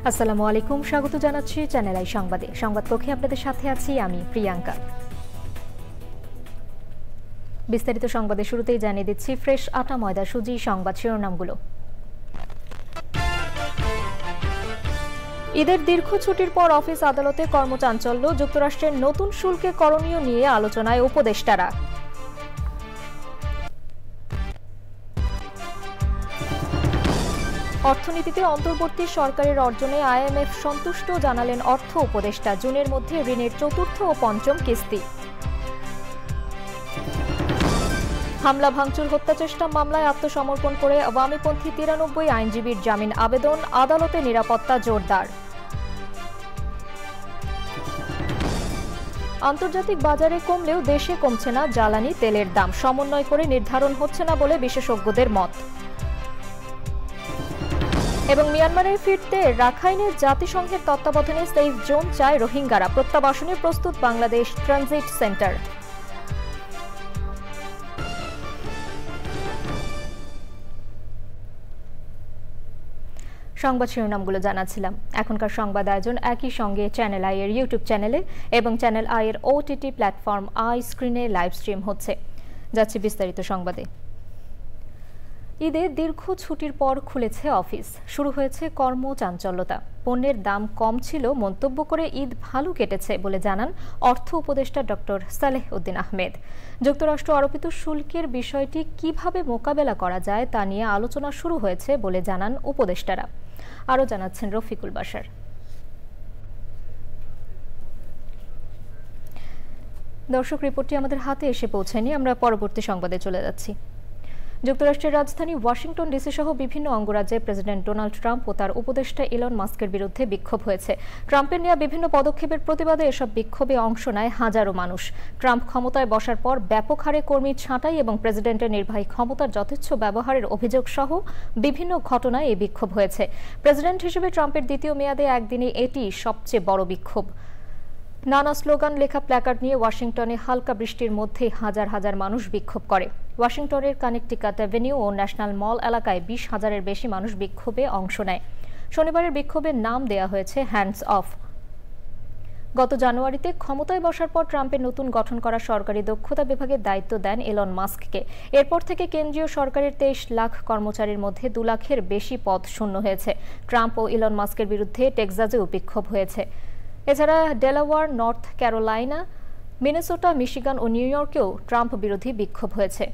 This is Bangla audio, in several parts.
আসসালামু আলাইকুম, স্বাগত জানাচ্ছি চ্যানেল আই সংবাদে। সংবাদ কক্ষে আপনাদের সাথে আছি আমি প্রিয়াঙ্কা। বিস্তারিত সংবাদের শুরুতেই জানিয়ে দিচ্ছি ফ্রেশ আটা ময়দা সুজি সংবাদ শিরোনামগুলো। ঈদের দীর্ঘ ছুটির পর অফিস আদালতে কর্মচাঞ্চল্য, যুক্তরাষ্ট্রের নতুন শুল্কে করণীয় নিয়ে আলোচনায় উপদেষ্টারা। অর্থনীতিতে অন্তর্বর্তী সরকারের অর্জনে আইএমএফ সন্তুষ্ট, জানালেন অর্থ উপদেষ্টা। জুনের মধ্যে ঋণের চতুর্থ ও পঞ্চম কিস্তি। হামলা ভাঙচুর হত্যাচেষ্টা মামলায় আত্মসমর্পণ করে বামপন্থী 93 আইনজীবীর জামিন আবেদন, আদালতে নিরাপত্তা জোরদার। আন্তর্জাতিক বাজারে কমলেও দেশে কমছে না জ্বালানি তেলের দাম, সমন্বয় করে নির্ধারণ হচ্ছে না বলে বিশেষজ্ঞদের মত। এবং মিয়ানমারে ফিরতে রাখাইনের জাতিসংঘের তত্ত্বাবধানে সেফ জোন চায় রোহিঙ্গারা, প্রত্যাবাসনে প্রস্তুত বাংলাদেশ ট্রানজিট সেন্টার। সংবাদ শিরোনামগুলো জানাচ্ছিলাম। এখনকার সংবাদ আয়োজন একই সঙ্গে চ্যানেল আই এর ইউটিউব চ্যানেলে এবং চ্যানেল আই এর ওটিটি প্ল্যাটফর্ম আই স্ক্রিনে লাইভ স্ট্রিম হচ্ছে। যাচ্ছে বিস্তারিত সংবাদে। ঈদে দীর্ঘ ছুটির পর খুলেছে অফিস, শুরু হয়েছে কর্মচাঞ্চল্যতা। পণ্যের দাম কম ছিল মন্তব্য করে ঈদ ভালো কেটেছে বলে জানান অর্থ উপদেষ্টা ডক্টর সালেহ উদ্দিন আহমেদ। যুক্তরাষ্ট্র আরোপিত শুল্কের বিষয়টি কিভাবে মোকাবেলা করা যায় তা নিয়ে আলোচনা শুরু হয়েছে বলে জানান উপদেষ্টারা। আরও জানাচ্ছেন রফিকুল বাশার। দর্শক, রিপোর্টটি আমাদের হাতে এসে পৌঁছায়নি, আমরা পরবর্তী সংবাদে চলে যাচ্ছি। যুক্তরাষ্ট্রের রাজধানী ওয়াশিংটন ডিসি সহ বিভিন্ন অঙ্গরাজ্যে প্রেসিডেন্ট ডোনাল্ড ট্রাম্প ও তার উপদেষ্টা ইলন মাস্কের বিরুদ্ধে বিক্ষোভ হয়েছে। ট্রাম্পের নেওয়া বিভিন্ন পদক্ষেপের প্রতিবাদে এসব বিক্ষোভে অংশ নেয় হাজারো মানুষ। ট্রাম্প ক্ষমতায় বসার পর ব্যাপক হারে কর্মী ছাঁটাই এবং প্রেসিডেন্টের নির্বাহী ক্ষমতার যথেচ্ছ ব্যবহারের অভিযোগ সহ বিভিন্ন ঘটনায় এই বিক্ষোভ হয়েছে। প্রেসিডেন্ট হিসেবে ট্রাম্পের দ্বিতীয় মেয়াদে একদিনে এটি সবচেয়ে বড় বিক্ষোভ। নানা স্লোগান লেখা প্ল্যাকার্ড নিয়ে ওয়াশিংটনে হালকা বৃষ্টির মধ্যে হাজার হাজার মানুষ বিক্ষোভ করে। ওয়াশিংটনের কানেকটিকাট অ্যাভিনিউ ও ন্যাশনাল মল এলাকায় 20,000-এর বেশি মানুষ বিক্ষোভে অংশ নেয়। শনিবারের বিক্ষোভের নাম দেয়া হয়েছে হ্যান্ডস অফ। গত জানুয়ারিতে ক্ষমতায় বসার পর ট্রাম্পের নতুন গঠন করা সরকারি দক্ষতা বিভাগের দায়িত্ব দেন এলন মাস্ককে। এরপর থেকে কেন্দ্রীয় সরকারের 23 লাখ কর্মচারীর মধ্যে 2 লাখের বেশি পদ শূন্য হয়েছে। ট্রাম্প ও এলন মাস্কের বিরুদ্ধে টেক্সাসেও বিক্ষোভ হয়েছে। এছাড়া Delaware, North Carolina, Minnesota, Michigan ও নিউ ইয়র্কেও ট্রাম্প বিরোধী বিক্ষোভ হয়েছে।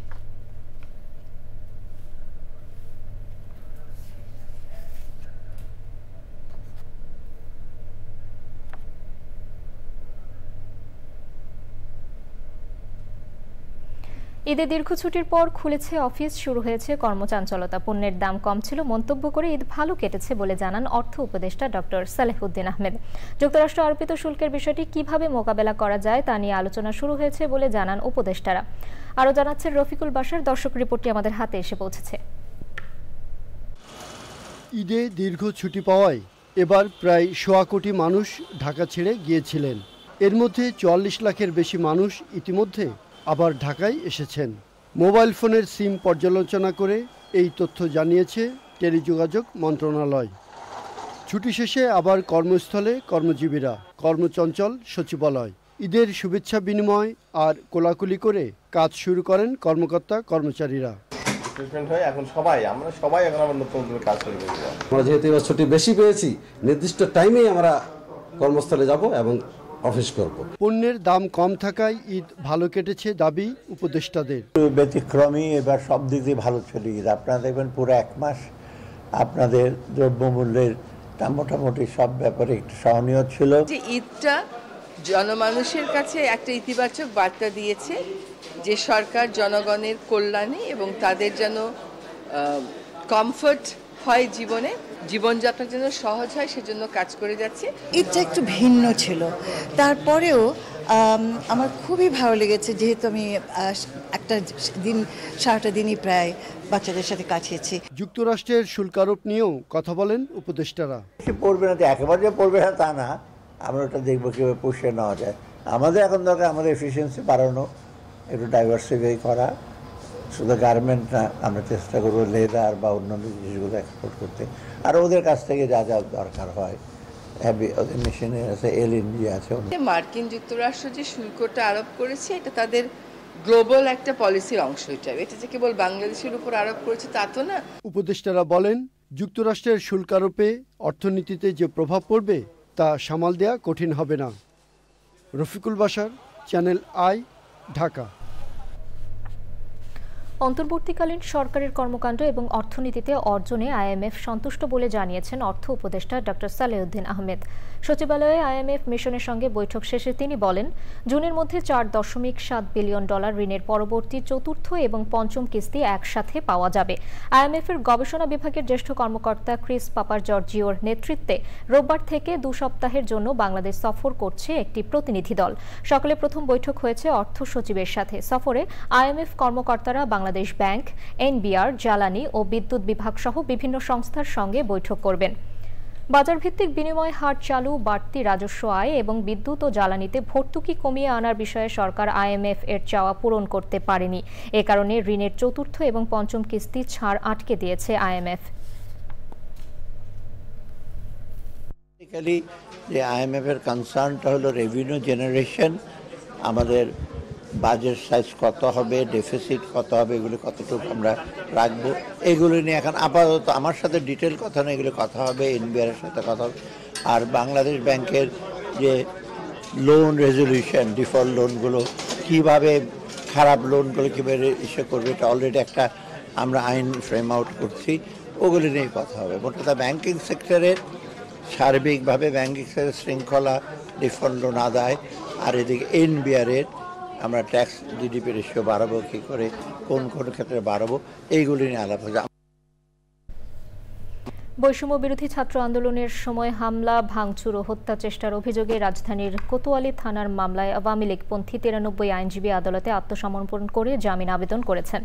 ঈদে দীর্ঘ ছুটির পর খুলেছে অফিস, শুরু হয়েছে কর্মচাঞ্চলতা। পণ্যের দাম কম ছিল মন্তব্য করে ঈদ ভালো কেটেছে বলে জানান অর্থ উপদেষ্টা ডক্টর সালেহ উদ্দিন আহমেদ। যুক্তরাষ্ট্র আরোপিত শুল্কের বিষয়টি কিভাবে মোকাবেলা করা যায় তা নিয়ে আলোচনা শুরু হয়েছে বলে জানান উপদেষ্টারা। আরও জানাচ্ছেন রফিকুল বাশার। দর্শক, রিপোর্টটি আমাদের হাতে এসে পৌঁছেছে। ঈদে দীর্ঘ ছুটি পাওয়ায় এবার প্রায় 1.25 কোটি মানুষ ঢাকা ছেড়ে গিয়েছিলেন। এর মধ্যে 44 লাখের বেশি মানুষ ইতিমধ্যে আবার ঢাকায় এসেছেন। মোবাইল ফোনের সিম পর্যালোচনা করে এই তথ্য জানিয়েছে টেলিযোগাযোগ মন্ত্রণালয়। ছুটি শেষে আবার কর্মস্থলে কর্মজীবীরা, কর্মচঞ্চল সচিবালয়। ঈদের শুভেচ্ছা বিনিময় আর কোলাকুলি করে কাজ শুরু করেন কর্মকর্তা কর্মচারীরা। আমরা যেহেতু এবার ছুটি বেশি পেয়েছি, নির্দিষ্ট টাইমেই আমরা কর্মস্থলে যাব এবং অফিস করব। পণ্যের দাম কম থাকায় ঈদ ভালো কেটেছে দাবি উপদেষ্টাদের। ব্যতিক্রমী এবার সব দিক দিয়ে ভালো ছিল ঈদ। আপনারা দেখবেন পুরো 1 মাস আপনাদের দ্রব্যমূল্যের মোটামুটি সব ব্যাপারে একটু সহনীয় ছিল। যে ঈদটা জনমানুষের কাছে একটা ইতিবাচক বার্তা দিয়েছে যে সরকার জনগণের কল্যাণে এবং তাদের যেন কমফর্ট হয়, জীবনযাত্রা যেন সহজ হয়, সেজন্য কাজ করে যাচ্ছে। ঈদটা একটু ভিন্ন ছিল, তারপরেও আমার খুবই ভালো লেগেছে, যেহেতু আমি একটা দিন সারাটা দিনই প্রায় বাচ্চাদের সাথে কাটিয়েছি। যুক্তরাষ্ট্রের শুল্ক আরোপ নিয়েও কথা বলেন উপদেষ্টারা। পড়বে না, একেবারে যে পড়বে না তা না, আমরা ওটা দেখবো কীভাবে পুষিয়ে নেওয়া যায়। আমাদের এখন দরকার আমাদের এফিসিয়েন্সি বাড়ানো, একটু ডাইভার্সিফাই করা, শুধু গার্মেন্ট না, আমরা চেষ্টা করবো লেদার বা অন্যান্য জিনিসগুলো এক্সপোর্ট করতে। আর ওদের কাছ থেকে যা যা দরকার হয়, ওদের মেশিনারি আছে, এলএনজি আছে। মার্কিন যুক্তরাষ্ট্র যে শুল্কটা আরোপ করেছে এটা তাদের গ্লোবাল একটা পলিসির অংশ। এটা যে কেবল বাংলাদেশের উপর আরোপ করেছে তা তো না। উপদেষ্টারা বলেন, যুক্তরাষ্ট্রের শুল্ক আরোপে অর্থনীতিতে যে প্রভাব পড়বে তা সামাল দেয়া কঠিন হবে না। Rafiqul Bashar, channel I, Dhaka. অন্তর্বর্তীকালীন সরকারের কর্মকাণ্ড এবং অর্থনীতিতে অর্জনে আইএমএফ সন্তুষ্ট বলে জানিয়েছেন অর্থ উপদেষ্টা ডক্টর সালেউদ্দিন আহমেদ। সচিবালয়ে আইএমএফ মিশনের সঙ্গে বৈঠক শেষে তিনি বলেন, জুনের মধ্যে $4.7 বিলিয়ন ঋণের পরবর্তী চতুর্থ এবং পঞ্চম কিস্তি একসাথে পাওয়া যাবে। আইএমএফের গবেষণা বিভাগের জ্যেষ্ঠ কর্মকর্তা ক্রিস পাপার জর্জিওর নেতৃত্বে রোববার থেকে 2 সপ্তাহের জন্য বাংলাদেশ সফর করছে একটি প্রতিনিধি দল। সকালে প্রথম বৈঠক হয়েছে অর্থ সচিবের সাথে। সফরে আইএমএফ কর্মকর্তারা বাংলাদেশ ব্যাংক, এনবিআর, জ্বালানি ও বিদ্যুৎ বিভাগ সহ বিভিন্ন সংস্থার সঙ্গে বৈঠক করবেন। বাজারভিত্তিক বিনিময় হার চালু, বাড়তি রাজস্ব আয় এবং বিদ্যুৎ ও জ্বালানিতে ভর্তুকি কমিয়ে আনার বিষয়ে সরকার আইএমএফ এর চাওয়া পূরণ করতে পারেনি। এ কারণে ঋণের চতুর্থ এবং পঞ্চম কিস্তি ছাড় আটকে দিয়েছে আইএমএফ। যে আইএমএফ এর কনসার্নটা হলো রেভিনিউ জেনারেশন, আমাদের বাজেট সাইজ কত হবে, ডেফিসিট কত হবে, এগুলো কতটুকু আমরা রাখবো, এগুলো নিয়ে এখন আপাতত আমার সাথে ডিটেল কথা না, এগুলো কথা হবে, এনবিআর এর সাথে কথা হবে। আর বাংলাদেশ ব্যাংকের যে লোন রেজলিউশন, ডিফল্ট লোনগুলো কীভাবে, খারাপ লোনগুলো কীভাবে ইস্যু করবে, এটা অলরেডি একটা আমরা আইন ফ্রেম আউট করছি, ওগুলো নিয়ে কথা হবে। মোটকথা ব্যাংকিং সেক্টরের সার্বিকভাবে ব্যাংকিং সেক্টরের শৃঙ্খলা, ডিফল্ট লোন আদায়, আর এদিকে এনবিআর এর আমরা ট্যাক্স জিডিপি রেশিও বাড়াবো কী করে, কোন কোন ক্ষেত্রে বাড়াবো, এইগুলি নিয়ে আলাপ হচ্ছে। বৈষম্য বিরোধী ছাত্র আন্দোলনের সময় হামলা, ভাঙচুর ও হত্যা চেষ্টার অভিযোগে রাজধানীর কোতোয়ালি থানার মামলায় আওয়ামী লীগপন্থী 93 আইনজীবী আদালতে আত্মসমর্পণ করে জামিন আবেদন করেছেন।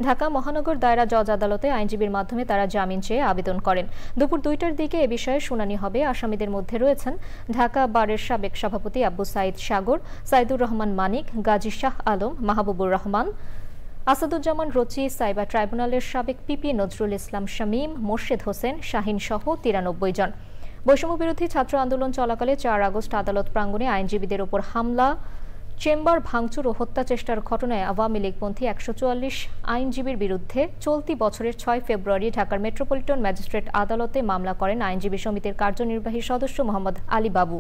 ঢাকা মহানগর দায়রা জজ আদালতে আইনজীবীর মাধ্যমে তারা জামিন চেয়ে আবেদন করেন। দুপুর 2টার দিকে এ বিষয়ে শুনানি হবে। আসামিদের মধ্যে রয়েছেন ঢাকা বারের সাবেক সভাপতি আবু সাইদ সাগর, সাইদুর রহমান মানিক, গাজী শাহ আলম, মাহবুবুর রহমান, আসাদুজ্জামান রচি, সাইবার ট্রাইব্যুনালের সাবেক পিপি নজরুল ইসলাম শামীম, মোর্শেদ হোসেন, শাহিন সহ 93 জন। বৈষম্য বিরোধী ছাত্র আন্দোলন চলাকালে 4 আগস্ট আদালত প্রাঙ্গণে আইনজীবীদের ওপর হামলা, চেম্বার ভাঙচুর ও হত্যা চেষ্টার ঘটনায় আওয়ামী লীগপন্থী 144 আইনজীবীর বিরুদ্ধে চলতি বছরের 6 ফেব্রুয়ারি ঢাকার মেট্রোপলিটন ম্যাজিস্ট্রেট আদালতে মামলা করেন আইনজীবী সমিতির কার্যনির্বাহী সদস্য মোহাম্মদ আলী বাবু।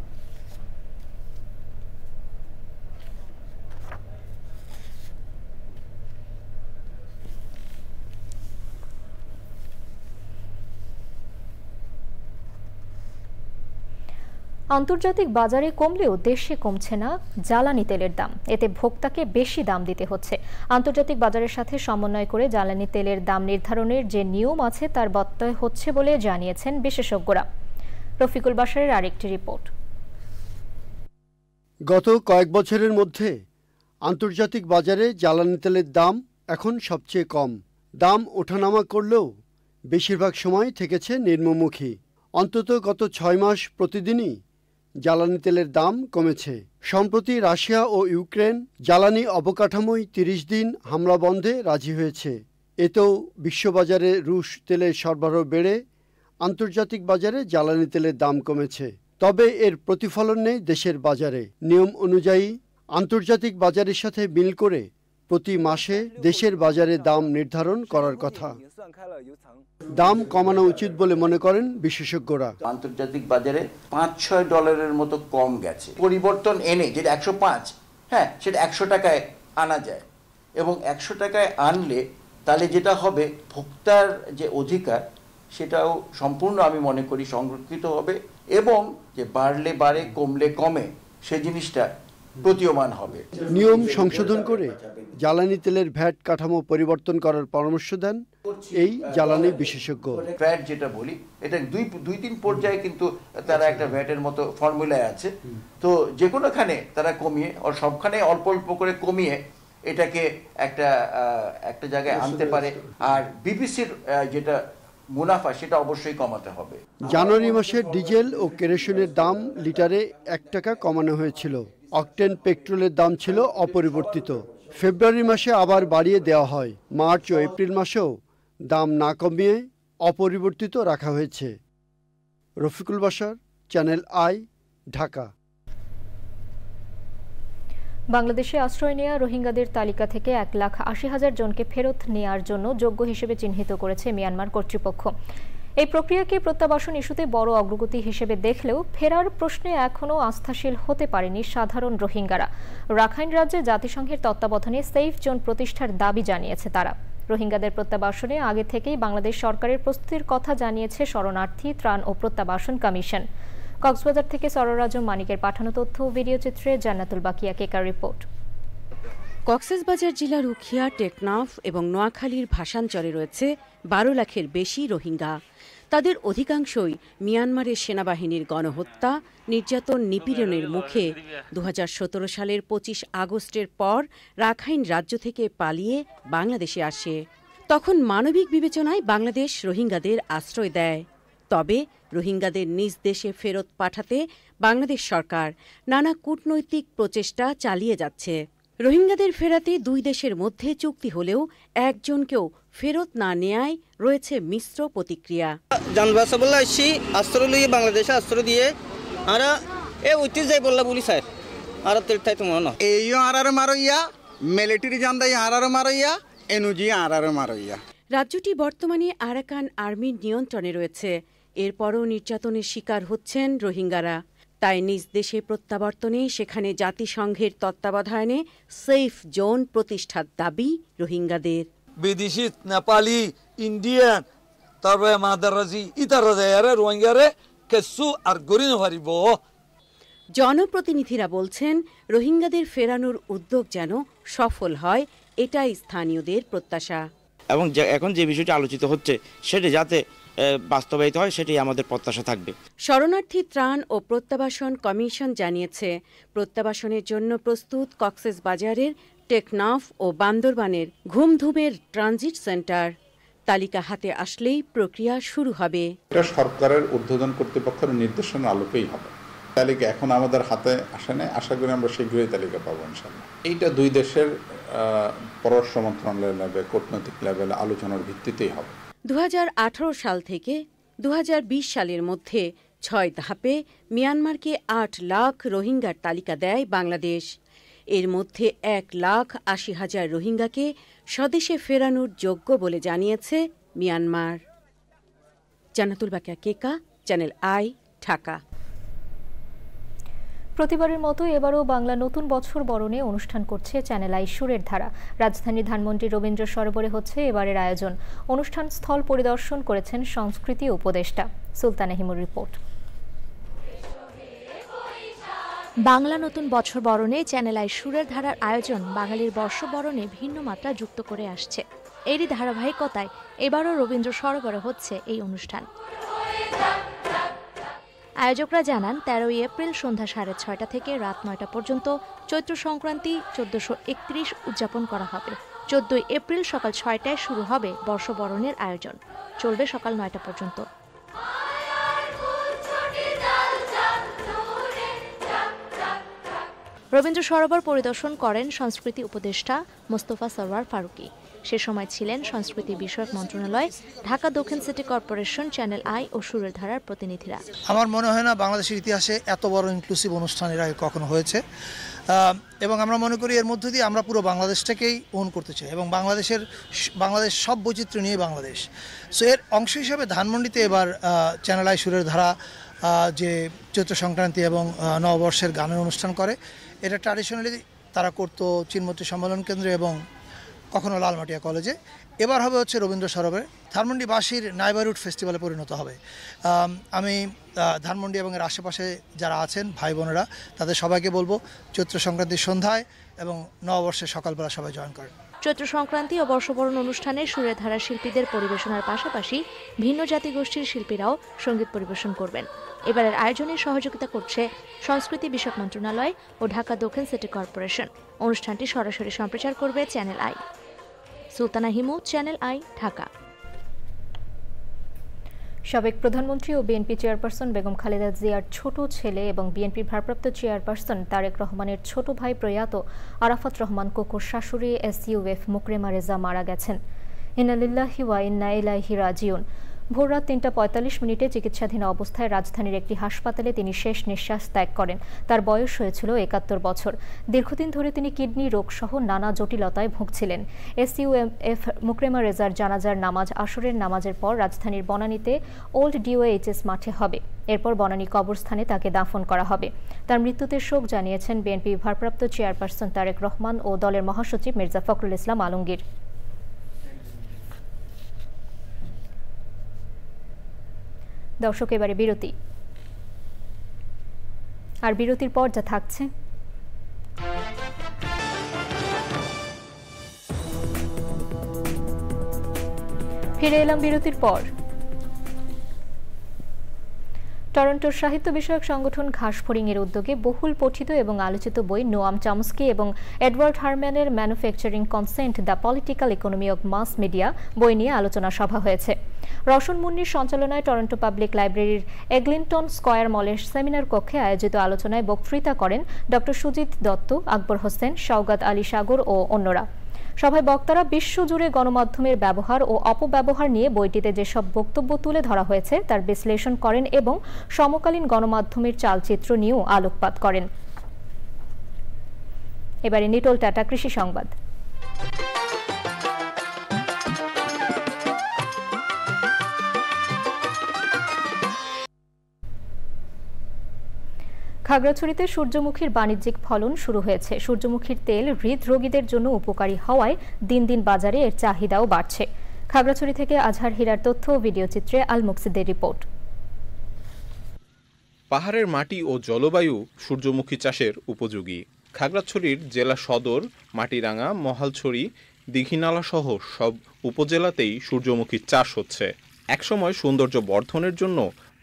আন্তর্জাতিক বাজারে কমলেও দেশে কমছে না জ্বালানি তেলের দাম। এতে ভোক্তাকে বেশি দাম দিতে হচ্ছে। আন্তর্জাতিক বাজারের সাথে সমন্বয় করে জ্বালানি তেলের দাম নির্ধারণের যে নিয়ম আছে তার ব্যত্যয় হচ্ছে বলে জানিয়েছেন বিশেষজ্ঞরা। রফিকুল বাশারের আরেকটি রিপোর্ট। গত কয়েক বছরের মধ্যে আন্তর্জাতিক বাজারে জ্বালানি তেলের দাম এখন সবচেয়ে কম। দাম ওঠানামা করলেও বেশিরভাগ সময় থেকেছে নিম্নমুখী। অন্তত গত 6 মাস প্রতিদিনই জ্বালানি তেলের দাম কমেছে। সম্প্রতি রাশিয়া ও ইউক্রেন জ্বালানি অবকাঠামোয় 30 দিন হামলা বন্ধে রাজি হয়েছে। এতেও বিশ্ববাজারে রুশ তেলের সরবরাহ বেড়ে আন্তর্জাতিক বাজারে জ্বালানি তেলের দাম কমেছে। তবে এর প্রতিফলন নেই দেশের বাজারে। নিয়ম অনুযায়ী আন্তর্জাতিক বাজারের সাথে মিল করে প্রতি মাসে দেশের বাজারে দাম নির্ধারণ করার কথা। দাম কমানো উচিত বলে মনে করেন বিশেষজ্ঞরা। আন্তর্জাতিক বাজারে $5-6 মতো কম গেছে। পরিবর্তন এনে যেটা 105, হ্যাঁ, সেটা 100 টাকায় আনা যায়, এবং 100 টাকায় আনলে তাহলে যেটা হবে, ভোক্তার যে অধিকার সেটাও সম্পূর্ণ আমি মনে করি সংরক্ষিত হবে, এবং যে বাড়লে বাড়ে, কমলে কমে, সে জিনিসটা প্রতীয়মান হবে। নিয়ম সংশোধন করে জ্বালানি তেলের ভ্যাট কাঠামো পরিবর্তন করার পরামর্শ দেন এই জ্বালানি বিশেষজ্ঞ। ভ্যাট যেটা বলি, এটা 2-3 পর্যায়ে কিন্তু তারা একটা ভ্যাটের মতো ফর্মুলায় আছে। তো যে কোনোখানে তারা কমিয়ে, আর সবখানে অল্প অল্প করে কমিয়ে এটাকে একটা জায়গায় আনতে পারে। আর বিপিসির যেটা মুনাফা, সেটা অবশ্যই কমাতে হবে। জানুয়ারি মাসে ডিজেল ও কেরোসিনের দাম লিটারে 1 টাকা কমানো হয়েছিল। অকটেন পেট্রোলের দাম ছিল অপরিবর্তিত। ফেব্রুয়ারি মাসে আবার বাড়িয়ে দেওয়া হয়। মার্চ ও এপ্রিল মাসেও দাম না কমিয়ে অপরিবর্তিত রাখা হয়েছে। Rafiqul Bashar, channel I, Dhaka. বাংলাদেশে আশ্রয় নেওয়া রোহিঙ্গাদের তালিকা থেকে 1,80,000 জনকে ফেরত নেওয়ার জন্য যোগ্য হিসেবে চিহ্নিত করেছে মিয়ানমার কর্তৃপক্ষ। এই প্রক্রিয়াকে প্রত্যাবাসন ইস্যুতে বড় অগ্রগতি হিসেবে দেখলেও ফেরার প্রশ্নে এখনও আস্থাশীল হতে পারেনি সাধারণ রোহিঙ্গারা। রাখাইন রাজ্যে জাতিসংঘের তত্ত্বাবধানে সেফ জোন প্রতিষ্ঠার দাবি জানিয়েছে তারা। রোহিঙ্গাদের প্রত্যাবাসনে আগে থেকেই বাংলাদেশ সরকারের প্রস্তুতির কথা জানিয়েছে শরণার্থী ত্রাণ ও প্রত্যাবাসন কমিশন। কক্সবাজার থেকে সরোজ আজম মানিকের পাঠানো তথ্য ও ভিডিও চিত্রে জান্নাতুল বাকিয়া কেকার রিপোর্ট। কক্সবাজার জেলার উখিয়া, টেকনাফ এবং নোয়াখালীর ভাসানচরে রয়েছে 12 লাখের বেশি রোহিঙ্গা। তাদের অধিকাংশই মিয়ানমারের সেনাবাহিনীর গণহত্যা, নির্যাতন, নিপীড়নের মুখে 2017 সালের 25 আগস্টের পর রাখাইন রাজ্য থেকে পালিয়ে বাংলাদেশে আসে। তখন মানবিক বিবেচনায় বাংলাদেশ রোহিঙ্গাদের আশ্রয় দেয়। তবে রোহিঙ্গাদের নিজ দেশে ফেরত পাঠাতে বাংলাদেশ সরকার নানা কূটনৈতিক প্রচেষ্টা চালিয়ে যাচ্ছে। রোহিঙ্গাদের ফেরাতে দুই দেশের মধ্যে চুক্তি হলেও একজনকেও ফেরত না নেয়ায় রয়েছে মিশ্র প্রতিক্রিয়া। জানবাসা বললে আসছি আশ্রয় লইয়ে বাংলাদেশে আশ্রয় দিয়ে আর এ উঠতে যাই বললা বলি স্যার আর তাই তো মনে এই আর মারইয়া মিলিটারি জানদাই আর মারইয়া এনুজি আর মারইয়া। রাজ্যটি বর্তমানে আরাকান আর্মির নিয়ন্ত্রণে রয়েছে। এরপরও নির্যাতনের শিকার হচ্ছেন রোহিঙ্গারা। তাই নিজ দেশে প্রত্যাবর্তনে সেখানে জাতিসংঘের তত্ত্বাবধানে সেফ জোন প্রতিষ্ঠার দাবি রোহিঙ্গাদের। বিদেশি, নেপালি, ইন্ডিয়ান, তারপরে মাদারাজি ইতারা দেয়ারে রোহিঙ্গারে কেসু আর গরিন হারিব। জনপ্রতিনিধিরা বলছেন রোহিঙ্গাদের ফেরানোর উদ্যোগ যেন সফল হয়, এটাই স্থানীয়দের প্রত্যাশা। এবং এখন যে বিষয়টি আলোচিত হচ্ছে সেটা যাতে বাস্তবায়িত হয় সেটাই আমাদের প্রত্যাশা থাকবে। শরণার্থী ত্রাণ ও প্রত্যাবাসন কমিশন জানিয়েছে প্রত্যাবাসনের জন্য প্রস্তুত কক্সবাজারের টেকনাফ ও বান্দরবানের ঘুমধুমের ট্রানজিট সেন্টার। তালিকা হাতে আসলেই প্রক্রিয়া শুরু হবে। এটা সরকারের ঊর্ধ্বতন কর্তৃপক্ষের নির্দেশনার আলোকেই হবে। তালিকা এখন আমাদের হাতে আসে নাই, আশা করি আমরা শীঘ্রই তালিকা পাবো ইনশাআল্লাহ। এইটা দুই দেশের পররাষ্ট্র মন্ত্রণালয়ের লেভেলে, কূটনৈতিক লেভেলে আলোচনার ভিত্তিতেই হবে। 2018 সাল থেকে 2020 সালের মধ্যে 6 ধাপে মিয়ানমারকে 8 লাখ রোহিঙ্গার তালিকা দেয় বাংলাদেশ। এর মধ্যে 1,80,000 রোহিঙ্গাকে স্বদেশে ফেরানোর যোগ্য বলে জানিয়েছে Myanmar. Jannatul বাকিয়া Keka, channel I, Dhaka. প্রতিবারের মতো এবারও বাংলা নতুন বছর বরণে অনুষ্ঠান করছে চ্যানেল আই সুরের ধারা। রাজধানী ধানমন্ডির রবীন্দ্র সরোবরে হচ্ছে এবারের আয়োজন। অনুষ্ঠান স্থল পরিদর্শন করেছেন সংস্কৃতি উপদেষ্টা। সুলতানা হিমুর রিপোর্ট। বাংলা নতুন বছর বরণে চ্যানেল আই সুরের ধারার আয়োজন বাঙালির বর্ষবরণে ভিন্ন মাত্রা যুক্ত করে আসছে। এরই ধারাবাহিকতায় এবারও রবীন্দ্র সরোবরে হচ্ছে এই অনুষ্ঠান। আয়োজকরা জানান 13 এপ্রিল সন্ধ্যা 6:30 থেকে রাত 9টা পর্যন্ত চৈত্র সংক্রান্তি 1431 উদযাপন করা হবে। 14 এপ্রিল সকাল 6টায় শুরু হবে বর্ষবরণের আয়োজন, চলবে সকাল 9টা পর্যন্ত। রবীন্দ্র সরোবর পরিদর্শন করেন সংস্কৃতি উপদেষ্টা মোস্তফা সরওয়ার ফারুকী। সে সময় ছিলেন সংস্কৃতি বিষয়ক মন্ত্রণালয়, ঢাকা দক্ষিণ সিটি কর্পোরেশন, চ্যানেল আই ও সুরের ধারার প্রতিনিধিরা। আমার মনে হয় না বাংলাদেশের ইতিহাসে এত বড় ইনক্লুসিভ অনুষ্ঠান এর আগে কখনো হয়েছে, এবং আমরা মনে করি এর মধ্য দিয়ে আমরা পুরো বাংলাদেশটাকেই ওন করতে চাই এবং বাংলাদেশ সব বৈচিত্র্য নিয়ে বাংলাদেশ। সো এর অংশ হিসাবে ধানমন্ডিতে এবার চ্যানেল আই সুরের ধারা যে চৈত্র সংক্রান্তি এবং নববর্ষের গানের অনুষ্ঠান করে, এটা ট্র্যাডিশনালি তারা করতো চিনমতি সম্মেলন কেন্দ্রে এবং কখনো লালমাটিয়া কলেজে। এবার হবে হচ্ছে রবীন্দ্র সরোবরে। ধানমন্ডিবাসীর নাইবারহুড ফেস্টিভ্যালে পরিণত হবে। আমি ধানমন্ডি এবং এর আশেপাশে যারা আছেন ভাই বোনেরা তাদের সবাইকে বলবো চৈত্র সংক্রান্তির সন্ধ্যায় এবং নববর্ষের সকালবেলা সবাই জয়েন করেন। চৈত্র সংক্রান্তি ও বর্ষবরণ অনুষ্ঠানে সুরের ধারার শিল্পীদের পরিবেশনার পাশাপাশি ভিন্ন জাতিগোষ্ঠীর শিল্পীরাও সঙ্গীত পরিবেশন করবেন। এবারের আয়োজনে সহযোগিতা করছে সংস্কৃতি বিষয়ক মন্ত্রণালয় ও ঢাকা দক্ষিণ সিটি কর্পোরেশন। অনুষ্ঠানটি সরাসরি সম্প্রচার করবে channel I. Sultana Himu, channel I, Dhaka. সাবেক প্রধানমন্ত্রী ও বিএনপি চেয়ারপারসন বেগম খালেদা জিয়ার ছোট ছেলে এবং বিএনপির ভারপ্রাপ্ত চেয়ারপারসন তারেক রহমানের ছোট ভাই প্রয়াত আরাফাত রহমান কোকোর শাশুড়ি SUF মুকরেমা রেজা মারা গেছেন। ইন্না লিল্লাহি ওয়া ইন্না ইলাইহি রাজিউন। ভোররাত ৩টা ৪৫ চিকিৎসাধীন অবস্থায় রাজধানীর একটি হাসপাতালে তিনি শেষ নিঃশ্বাস ত্যাগ করেন। তার বয়স হয়েছিল ৭১ বছর। দীর্ঘদিন ধরে তিনি কিডনি রোগ সহ নানা জটিলতায় ভুগছিলেন। SUF মুকরেমা রেজার জানাজার নামাজ আসরের নামাজের পর রাজধানীর বনানীতে ওল্ড DOHS মাঠে হবে। এরপর বনানী কবরস্থানে তাকে দাফন করা হবে। তার মৃত্যুতে শোক জানিয়েছেন বিএনপি ভারপ্রাপ্ত চেয়ারপারসন তারেক রহমান ও দলের মহাসচিব মির্জা ফখরুল ইসলাম আলমগীর। দর্শক, এবারে বিরতি। আর বিরতির পর যা থাকছে, ফিরে এলাম বিরতির পর। টরন্টোর সাহিত্য বিষয়ক সংগঠন ঘাসফড়িং এর উদ্যোগে বহুল পঠিত এবং আলোচিত বই নোয়াম চমস্কি এবং এডওয়ার্ড হারম্যানের manufacturing consent the political economy of mass media বই নিয়ে আলোচনা সভা হয়েছে। রওশন মুন্নির সঞ্চালনায় টরন্টো পাবলিক লাইব্রেরির এগলিংটন স্কয়ার মলের সেমিনার কক্ষে আয়োজিত আলোচনায় বক্তৃতা করেন ডক্টর সুজিত দত্ত, আকবর হোসেন, শওকত আলী সাগর ও অন্যরা। সভায় বক্তারা বিশ্বজুড়ে গণমাধ্যমের ব্যবহার ও অপব্যবহার নিয়ে বইটিতে যেসব বক্তব্য তুলে ধরা হয়েছে তার বিশ্লেষণ করেন এবং সমকালীন গণমাধ্যমের চালচিত্র নিয়েও আলোকপাত করেন। এবারে নিটোল টাটা কৃষি সংবাদ। খাগড়াছড়িতে সূর্যমুখীর বাণিজ্যিক ফলন শুরু হয়েছে। সূর্যমুখীর তেল হৃদরোগীদের জন্য উপকারী হওয়ায় দিন দিন বাজারে এর চাহিদাও বাড়ছে। খাগড়াছড়ি থেকে আজহার হীরার তথ্য ও ভিডিও চিত্রে আল মুকসিদের রিপোর্ট। পাহাড়ের মাটি ও জলবায়ু সূর্যমুখী চাষের উপযোগী। খাগড়াছড়ির জেলা সদর, মাটিরাঙ্গা, মহালছড়ি, দীঘিনালা সহ সব উপজেলাতেই সূর্যমুখীর চাষ হচ্ছে। একসময় সৌন্দর্য বর্ধনের জন্য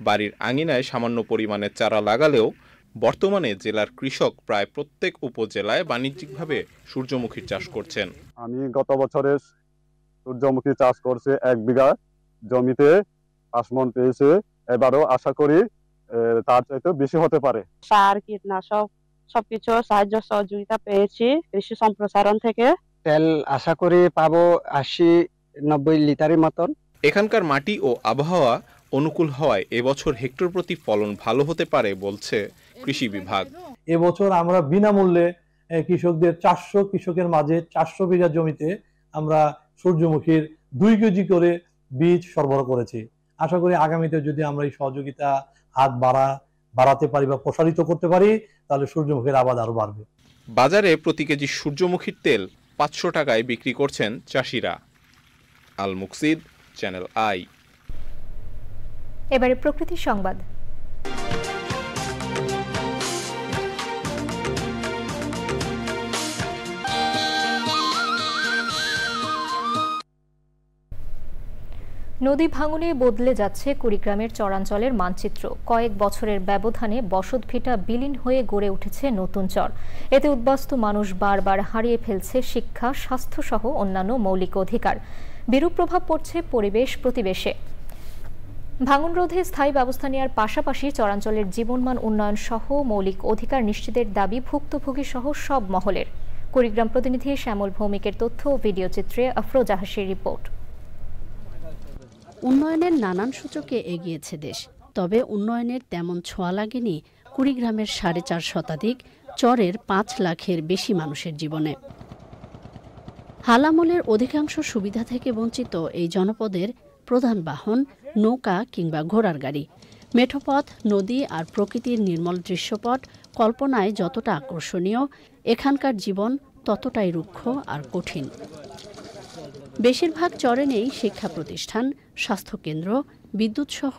বাড়ির আঙিনায় সামান্য পরিমাণে চারা লাগালেও বর্তমানে জেলার কৃষক প্রায় প্রত্যেক উপজেলায় বাণিজ্যিকভাবে সূর্যমুখী চাষ করছেন। আমি গত বছরে সূর্যমুখী চাষ করছি 1 বিঘা জমিতে 5 মণ পেয়েছে। এবারও আশা করি তার চাইতে বেশি হতে পারে। সার, কীটনাশক সবকিছু সাহায্য সহযোগিতা পেয়েছি কৃষি সম্প্রসারণ থেকে। তেল আশা করি পাবো 80-90 লিটারের মতন। এখানকার মাটি ও আবহাওয়া অনুকূল হওয়ায় এবছর হেক্টর প্রতি ফলন ভালো হতে পারে বলছে কৃষি বিভাগ। এবছর আমরা বিনামূল্যে কৃষকদের 400 কৃষকের মাঝে 400 বিঘা জমিতে আমরা সূর্যমুখীর 2 কেজি করে বীজ সরবরাহ করেছি। আশা করি আগামীতে যদি আমরা এই সহযোগিতা হাত বাড়াতে পারি বা প্রসারিত করতে পারি তাহলে সূর্যমুখীর আবাদ আরো বাড়বে। বাজারে প্রতি কেজি সূর্যমুখীর তেল 500 টাকায় বিক্রি করছেন চাষিরা। আল মুকসিদ, চ্যানেল আই। এবারে প্রকৃতি সংবাদ। নদী ভাঙনে বদলে যাচ্ছে কুড়িগ্রামের চরাঞ্চলের মানচিত্র। কয়েক বছরের ব্যবধানে বসতভিটা বিলীন হয়ে গড়ে উঠেছে নতুন চর। এতে উদ্বাস্তু মানুষ বারবার হারিয়ে ফেলছে শিক্ষা, স্বাস্থ্য সহ অন্যান্য মৌলিক অধিকার। বিরূপ প্রভাব পড়ছে পরিবেশ প্রতিবেশে। ভাঙন রোধে স্থায়ী ব্যবস্থা নেওয়ার পাশাপাশি চরাঞ্চলের জীবনমান উন্নয়ন সহ মৌলিক অধিকার নিশ্চিতের দাবি ভুক্তভোগী সহ সব মহলের। কুড়িগ্রাম প্রতিনিধি শ্যামল ভৌমিকের তথ্য ও ভিডিও চিত্রে আফরোজা হাসির রিপোর্ট। উন্নয়নের নানান সূচকে এগিয়েছে দেশ, তবে উন্নয়নের তেমন ছোঁয়া লাগেনি কুড়িগ্রামের 4.5 শতাধিক চরের 5 লাখের বেশি মানুষের জীবনে। হালামলের অধিকাংশ সুবিধা থেকে বঞ্চিত এই জনপদের প্রধান বাহন নৌকা কিংবা ঘোড়ার গাড়ি। মেঠোপথ, নদী আর প্রকৃতির নির্মল দৃশ্যপট কল্পনায় যতটা আকর্ষণীয়, এখানকার জীবন ততটাই রুক্ষ আর কঠিন। বেশিরভাগ চরে নেই শিক্ষা প্রতিষ্ঠান, স্বাস্থ্যকেন্দ্র, বিদ্যুৎসহ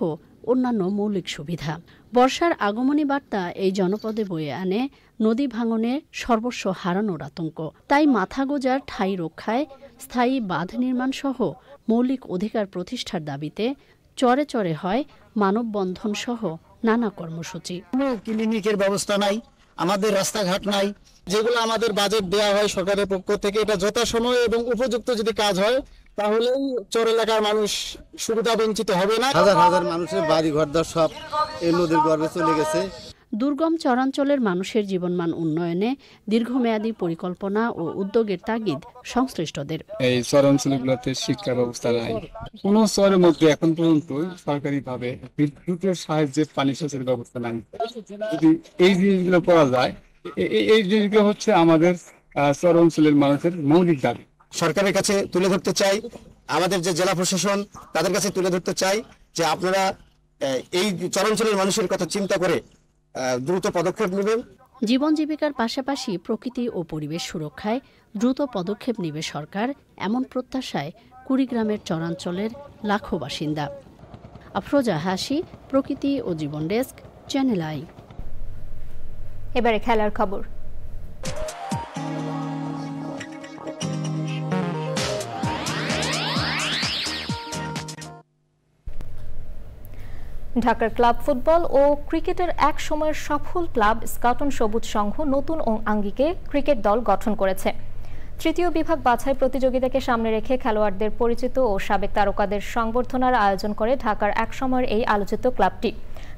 অন্যান্য মৌলিক সুবিধা। বর্ষার আগমনী বার্তা এই জনপদে বয়ে আনে নদী ভাঙনে সর্বস্ব হারানোর আতঙ্ক। তাই মাথা গোজার ঠাঁই রক্ষায় স্থায়ী বাঁধ নির্মাণ সহ মৌলিক অধিকার প্রতিষ্ঠার দাবিতে চরে চরে হয় মানববন্ধন সহ নানা কর্মসূচি। ক্লিনিকের ব্যবস্থা নাই, আমাদের রাস্তাঘাট নাই, যেগুলো আমাদের বাজেট দেওয়া হয় সরকারের পক্ষ থেকে, এটা যথাসময়ে এবং উপযুক্ত যদি কাজ হয় তাহলেই চর এলাকার মানুষ সুবিধা বঞ্চিত হবে না। হাজার হাজার মানুষের বাড়ি ঘরদর সব এই নদীর গর্ভে চলে গেছে। দুর্গম চরাঞ্চলের মানুষের জীবনমান উন্নয়নে দীর্ঘমেয়াদী পরিকল্পনা ও উদ্যোগের তাগিদ সংশ্লিষ্টদের। এই চরাঞ্চলগুলোতে শিক্ষা ব্যবস্থা নাই, কোন শহরের মধ্যে এখন পর্যন্ত সরকারিভাবে বিদ্যুতের সাহায্যে পানি সেচের ব্যবস্থা নাই। যদি এই জিনিসগুলো করা যায়, এই জিনিসগুলো হচ্ছে আমাদের চরাঞ্চলের মানুষের মৌলিক দাবি। সরকারের কাছে তুলে ধরতে চাই, আমাদের যে জেলা প্রশাসন তাদের কাছে তুলে ধরতে চাই যে আপনারা এই চরাঞ্চলের মানুষের কথা চিন্তা করে দ্রুত পদক্ষেপ নেবেন। জীবন জীবিকার পাশাপাশি প্রকৃতি ও পরিবেশ সুরক্ষায় দ্রুত পদক্ষেপ নেবে সরকার, এমন প্রত্যাশায় কুড়িগ্রামের চরাঞ্চলের লাখো বাসিন্দা। আফরোজা হাসি, প্রকৃতি ও জীবন ডেস্ক, চ্যানেল আই। এবারে খেলার খবর। ঢাকার ক্লাব ফুটবল ও ক্রিকেটের এক সময়ের সফল ক্লাব স্কাউটন সবুজ সংঘ নতুন আঙ্গিকে ক্রিকেট দল গঠন করেছে। তৃতীয় বিভাগ বাছাই প্রতিযোগিতাকে সামনে রেখে খেলোয়াড়দের পরিচিত ও সাবেক তারকাদের সংবর্ধনার আয়োজন করে ঢাকার এক সময়ের এই আলোচিত ক্লাবটি।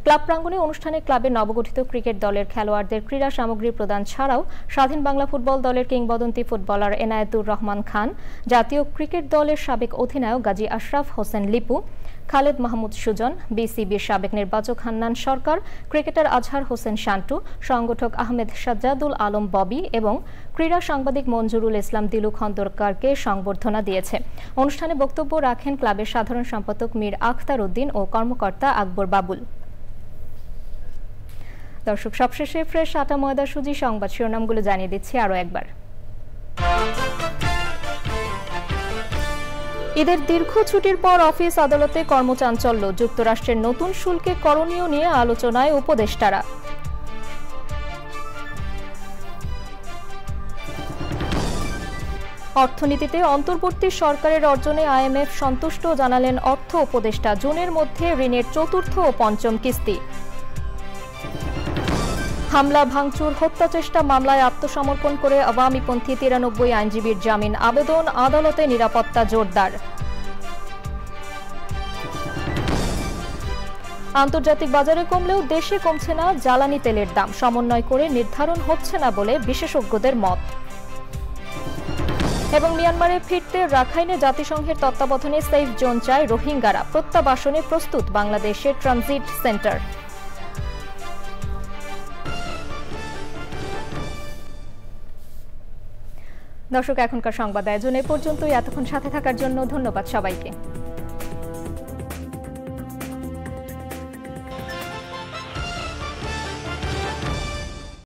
ক্লাব প্রাঙ্গণে অনুষ্ঠানে ক্লাবের নবগঠিত ক্রিকেট দলের খেলোয়াড়দের ক্রীড়া সামগ্রী প্রদান ছাড়াও স্বাধীন বাংলা ফুটবল দলের কিংবদন্তি ফুটবলার এনায়েতুর রহমান খান, জাতীয় ক্রিকেট দলের সাবেক অধিনায়ক গাজী আশরাফ হোসেন লিপু, খালেদ মাহমুদ সুজন, বিসিবির সাবেক নির্বাচক হান্নান সরকার, ক্রিকেটার আজহার হোসেন শান্টু, সংগঠক আহমেদ সাজ্জাদুল আলম ববি এবং ক্রীড়া সাংবাদিক মঞ্জুরুল ইসলাম দিলু খন্দকারকে সংবর্ধনা দিয়েছে। অনুষ্ঠানে বক্তব্য রাখেন ক্লাবের সাধারণ সম্পাদক মীর আখতার উদ্দিন ও কর্মকর্তা আকবর বাবুল। দর্শক, সবশেষে ফ্রেশ আটা ময়দা সুজি সংবাদ শিরোনামগুলো জানিয়ে দিচ্ছি আরও একবার। ঈদের দীর্ঘ ছুটির পর অফিস আদালতে কর্মচাঞ্চল্য, যুক্তরাষ্ট্রের নতুন শুল্কে করণীয় নিয়ে আলোচনায় উপদেষ্টারা। অর্থনীতিতে অন্তর্বর্তী সরকারের অর্জনে আইএমএফ সন্তুষ্ট, জানালেন অর্থ উপদেষ্টা। জুনের মধ্যে ঋণের চতুর্থ ও পঞ্চম কিস্তি। হামলা, ভাঙচুর, হত্যা চেষ্টা মামলায় আত্মসমর্পণ করে আওয়ামীপন্থী 93 আইনজীবীর জামিন আবেদন, আদালতে নিরাপত্তা জোরদার। আন্তর্জাতিক বাজারে কমলেও দেশে কমছে না জ্বালানি তেলের দাম, সমন্বয় করে নির্ধারণ হচ্ছে না বলে বিশেষজ্ঞদের মত। এবং মিয়ানমারে ফিরতে রাখাইনে জাতিসংঘের তত্ত্বাবধানে সেফ জোন চায় রোহিঙ্গারা, প্রত্যাবাসনে প্রস্তুত বাংলাদেশের ট্রানজিট সেন্টার। দর্শক, এখনকার সংবাদ আয়োজন এ পর্যন্তই। এতক্ষণ সাথে থাকার জন্য ধন্যবাদ সবাইকে।